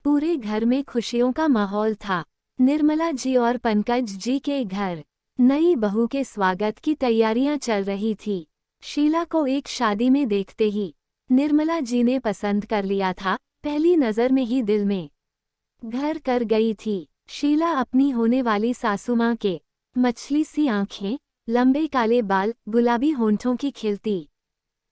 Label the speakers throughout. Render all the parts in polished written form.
Speaker 1: पूरे घर में खुशियों का माहौल था। निर्मला जी और पंकज जी के घर नई बहू के स्वागत की तैयारियां चल रही थी। शीला को एक शादी में देखते ही निर्मला जी ने पसंद कर लिया था, पहली नज़र में ही दिल में घर कर गई थी। शीला अपनी होने वाली सासू माँ के मछली सी आंखें, लंबे काले बाल, गुलाबी होंठों की खिलती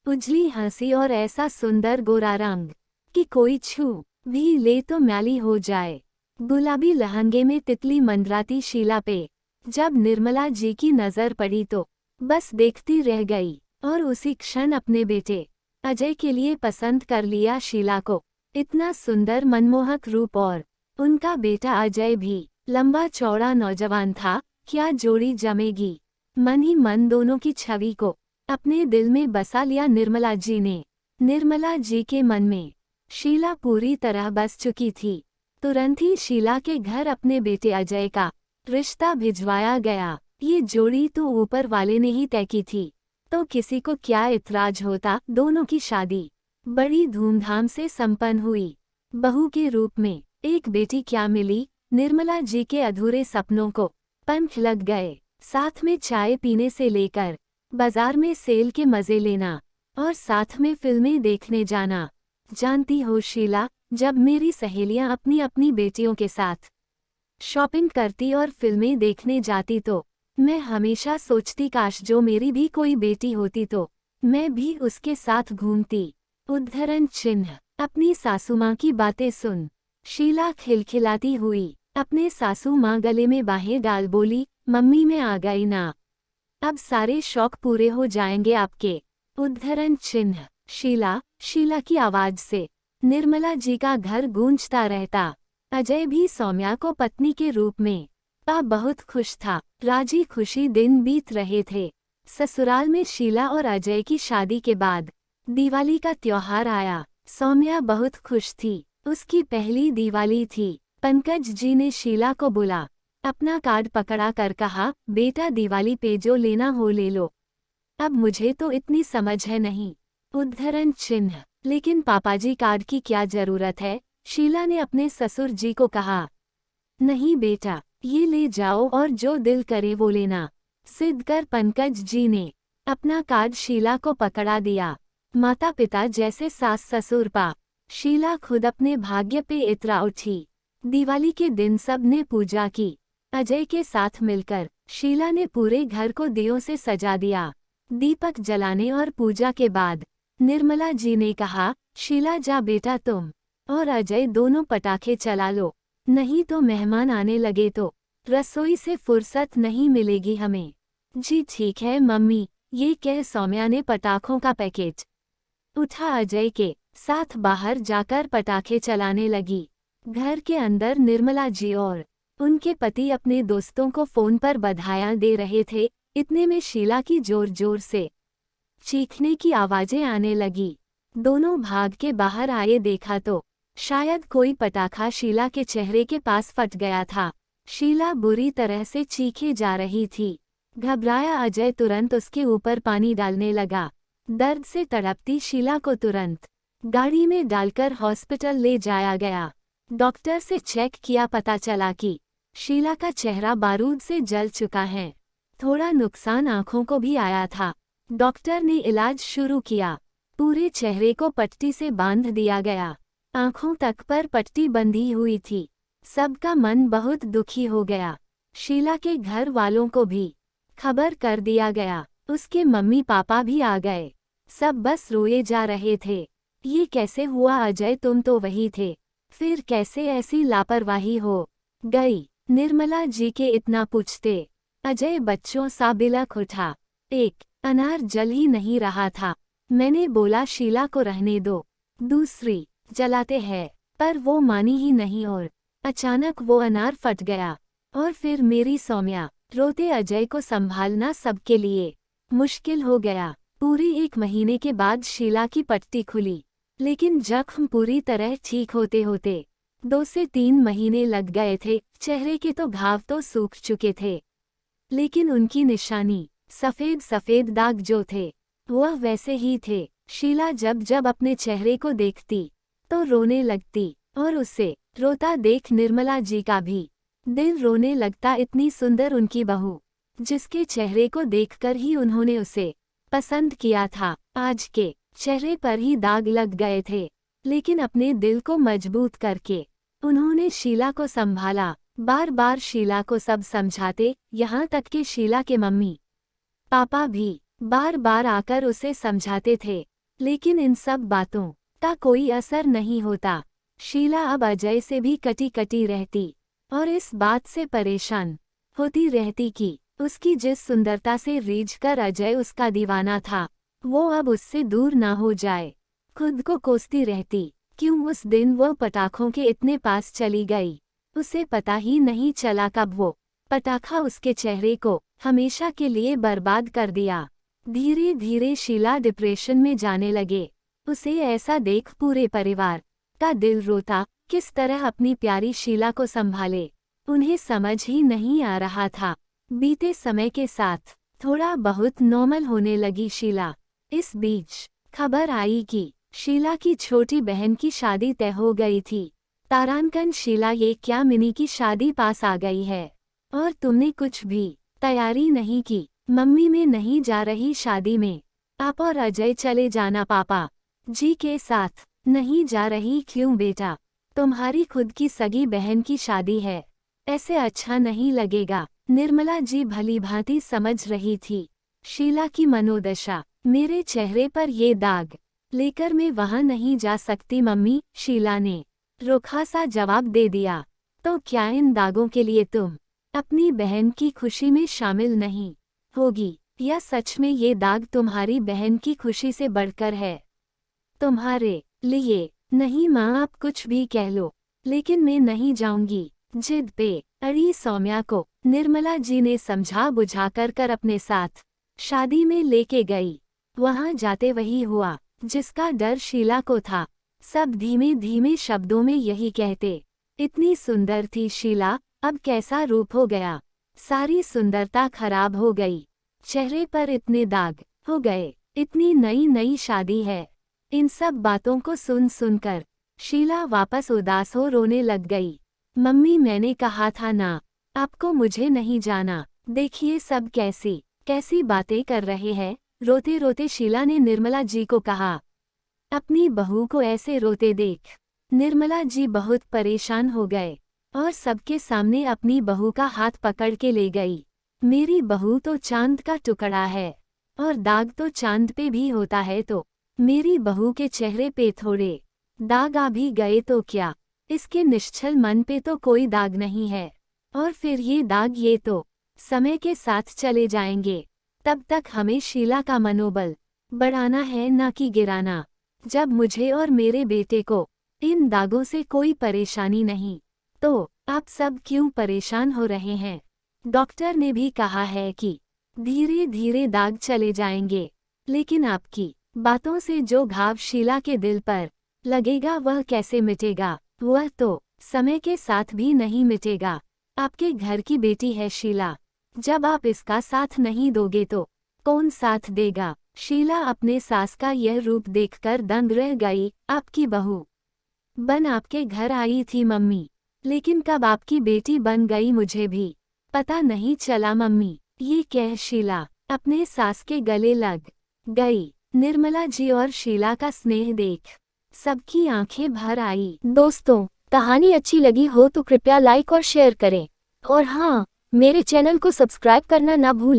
Speaker 1: उजली हंसी और ऐसा सुंदर गोरा रंग कि कोई छू भी ले तो मैली हो जाए। गुलाबी लहंगे में तितली मंडराती शीला पे जब निर्मला जी की नजर पड़ी तो बस देखती रह गई और उसी क्षण अपने बेटे अजय के लिए पसंद कर लिया शीला को। इतना सुंदर मनमोहक रूप और उनका बेटा अजय भी लंबा चौड़ा नौजवान था, क्या जोड़ी जमेगी। मन ही मन दोनों की छवि को अपने दिल में बसा लिया निर्मला जी ने। निर्मला जी के मन में शीला पूरी तरह बस चुकी थी। तुरंत ही शीला के घर अपने बेटे अजय का रिश्ता भिजवाया गया। ये जोड़ी तो ऊपर वाले ने ही तय की थी, तो किसी को क्या इतराज होता। दोनों की शादी बड़ी धूमधाम से संपन्न हुई। बहू के रूप में एक बेटी क्या मिली। निर्मला जी के अधूरे सपनों को पंख लग गए। साथ में चाय पीने से लेकर बाजार में सेल के मजे लेना और साथ में फिल्में देखने जाना। जानती हो शीला, जब मेरी सहेलियां अपनी अपनी बेटियों के साथ शॉपिंग करती और फिल्में देखने जाती तो मैं हमेशा सोचती काश जो मेरी भी कोई बेटी होती तो मैं भी उसके साथ घूमती। उद्धरण चिन्ह। अपनी सासू माँ की बातें सुन शीला खिलखिलाती हुई अपने सासू माँ गले में बाहें डाल बोली, मम्मी मैं आ गई ना, अब सारे शौक पूरे हो जाएंगे आपके। उद्धरण चिन्ह। शीला की आवाज से निर्मला जी का घर गूंजता रहता। अजय भी सौम्या को पत्नी के रूप में पा बहुत खुश था। राजी खुशी दिन बीत रहे थे। ससुराल में शीला और अजय की शादी के बाद दिवाली का त्योहार आया। सौम्या बहुत खुश थी, उसकी पहली दिवाली थी। पंकज जी ने शीला को बुला अपना कार्ड पकड़ा कर कहा, बेटा दिवाली पे जो लेना हो ले लो, अब मुझे तो इतनी समझ है नहीं। उद्धरण चिन्ह। लेकिन पापाजी कार्ड की क्या जरूरत है। शीला ने अपने ससुर जी को कहा, नहीं बेटा, ये ले जाओ और जो दिल करे वो लेना। सिद्ध कर पंकज जी ने अपना कार्ड शीला को पकड़ा दिया। माता पिता जैसे सास ससुर पा शीला खुद अपने भाग्य पे इतरा उठी। दिवाली के दिन सब ने पूजा की। अजय के साथ मिलकर शीला ने पूरे घर को दियों से सजा दिया। दीपक जलाने और पूजा के बाद निर्मला जी ने कहा, शीला जा बेटा, तुम और अजय दोनों पटाखे चला लो, नहीं तो मेहमान आने लगे तो रसोई से फुर्सत नहीं मिलेगी हमें। जी ठीक है मम्मी, ये कह सौम्या ने पटाखों का पैकेज उठा अजय के साथ बाहर जाकर पटाखे चलाने लगी। घर के अंदर निर्मला जी और उनके पति अपने दोस्तों को फोन पर बधाइयां दे रहे थे। इतने में शीला की जोर जोर से चीखने की आवाजें आने लगी। दोनों भाग के बाहर आए, देखा तो शायद कोई पटाखा शीला के चेहरे के पास फट गया था। शीला बुरी तरह से चीखे जा रही थी। घबराया अजय तुरंत उसके ऊपर पानी डालने लगा। दर्द से तड़पती शीला को तुरंत गाड़ी में डालकर हॉस्पिटल ले जाया गया। डॉक्टर से चेक किया, पता चला कि शीला का चेहरा बारूद से जल चुका है। थोड़ा नुकसान आंखों को भी आया था। डॉक्टर ने इलाज शुरू किया। पूरे चेहरे को पट्टी से बांध दिया गया। आंखों तक पर पट्टी बंधी हुई थी। सबका मन बहुत दुखी हो गया। शीला के घर वालों को भी खबर कर दिया गया। उसके मम्मी पापा भी आ गए। सब बस रोए जा रहे थे। ये कैसे हुआ अजय, तुम तो वही थे, फिर कैसे ऐसी लापरवाही हो गई। निर्मला जी के इतना पूछते अजय बच्चों सा बिलख उठा। एक अनार जल ही नहीं रहा था। मैंने बोला शीला को रहने दो, दूसरी जलाते हैं, पर वो मानी ही नहीं और अचानक वो अनार फट गया। और फिर मेरी सौम्या। रोते अजय को संभालना सबके लिए मुश्किल हो गया। पूरी 1 महीने के बाद शीला की पट्टी खुली, लेकिन जख्म पूरी तरह ठीक होते होते 2 से 3 महीने लग गए थे। चेहरे के तो घाव तो सूख चुके थे, लेकिन उनकी निशानी सफ़ेद सफ़ेद दाग जो थे वह वैसे ही थे। शीला जब जब अपने चेहरे को देखती तो रोने लगती और उससे रोता देख निर्मला जी का भी दिल रोने लगता। इतनी सुंदर उनकी बहू, जिसके चेहरे को देखकर ही उन्होंने उसे पसंद किया था, आज के चेहरे पर ही दाग लग गए थे। लेकिन अपने दिल को मजबूत करके उन्होंने शीला को संभाला। बार बार शीला को सब समझाते, यहाँ तक कि शीला के मम्मी पापा भी बार बार आकर उसे समझाते थे, लेकिन इन सब बातों का कोई असर नहीं होता। शीला अब अजय से भी कटी कटी रहती और इस बात से परेशान होती रहती कि उसकी जिस सुंदरता से रीझकर अजय उसका दीवाना था, वो अब उससे दूर ना हो जाए। खुद को कोसती रहती, क्यों उस दिन वो पटाखों के इतने पास चली गई। उसे पता ही नहीं चला कब वो पटाखा उसके चेहरे को हमेशा के लिए बर्बाद कर दिया। धीरे धीरे शीला डिप्रेशन में जाने लगे। उसे ऐसा देख पूरे परिवार का दिल रोता। किस तरह अपनी प्यारी शीला को संभाले, उन्हें समझ ही नहीं आ रहा था। बीते समय के साथ थोड़ा बहुत नॉर्मल होने लगी शीला। इस बीच खबर आई कि शीला की छोटी बहन की शादी तय हो गई थी। तारांकन, शीला ये क्या, मिनी की शादी पास आ गई है और तुमने कुछ भी तैयारी नहीं की। मम्मी मैं नहीं जा रही शादी में, आप और अजय चले जाना। पापा जी के साथ नहीं जा रही। क्यों बेटा, तुम्हारी खुद की सगी बहन की शादी है, ऐसे अच्छा नहीं लगेगा। निर्मला जी भली भांति समझ रही थी शीला की मनोदशा। मेरे चेहरे पर ये दाग लेकर मैं वहां नहीं जा सकती मम्मी, शीला ने रूखा सा जवाब दे दिया। तो क्या इन दागों के लिए तुम अपनी बहन की खुशी में शामिल नहीं होगी, या सच में ये दाग तुम्हारी बहन की खुशी से बढ़कर है तुम्हारे लिए? नहीं माँ, आप कुछ भी कह लो, लेकिन मैं नहीं जाऊंगी। जिद पे अड़ी सौम्या को निर्मला जी ने समझा बुझाकर कर अपने साथ शादी में लेके गई। वहां जाते वही हुआ जिसका डर शीला को था। सब धीमे धीमे शब्दों में यही कहते, इतनी सुंदर थी शीला, अब कैसा रूप हो गया, सारी सुंदरता खराब हो गई, चेहरे पर इतने दाग हो गए, इतनी नई नई शादी है। इन सब बातों को सुन सुनकर शीला वापस उदास हो रोने लग गई। मम्मी मैंने कहा था ना, आपको मुझे नहीं जाना, देखिए सब कैसी कैसी बातें कर रहे हैं। रोते रोते शीला ने निर्मला जी को कहा। अपनी बहू को ऐसे रोते देख निर्मला जी बहुत परेशान हो गए और सबके सामने अपनी बहू का हाथ पकड़ के ले गई। मेरी बहू तो चांद का टुकड़ा है और दाग तो चांद पे भी होता है, तो मेरी बहू के चेहरे पे थोड़े दाग आ भी गए तो क्या, इसके निश्चल मन पे तो कोई दाग नहीं है, और फिर ये दाग ये तो समय के साथ चले जाएंगे। तब तक हमें शीला का मनोबल बढ़ाना है, ना कि गिराना। जब मुझे और मेरे बेटे को इन दागों से कोई परेशानी नहीं, तो आप सब क्यों परेशान हो रहे हैं? डॉक्टर ने भी कहा है कि धीरे धीरे दाग चले जाएंगे, लेकिन आपकी बातों से जो घाव शीला के दिल पर लगेगा वह कैसे मिटेगा? वह तो समय के साथ भी नहीं मिटेगा। आपके घर की बेटी है शीला, जब आप इसका साथ नहीं दोगे तो कौन साथ देगा? शीला अपने सास का यह रूप देखकर दंग रह गई। आपकी बहू बन आपके घर आई थी मम्मी, लेकिन कब आपकी बेटी बन गई मुझे भी पता नहीं चला मम्मी। ये कह शीला अपने सास के गले लग गई। निर्मला जी और शीला का स्नेह देख सबकी आंखें भर आई। दोस्तों, कहानी अच्छी लगी हो तो कृपया लाइक और शेयर करें, और हाँ, मेरे चैनल को सब्सक्राइब करना ना भूलें।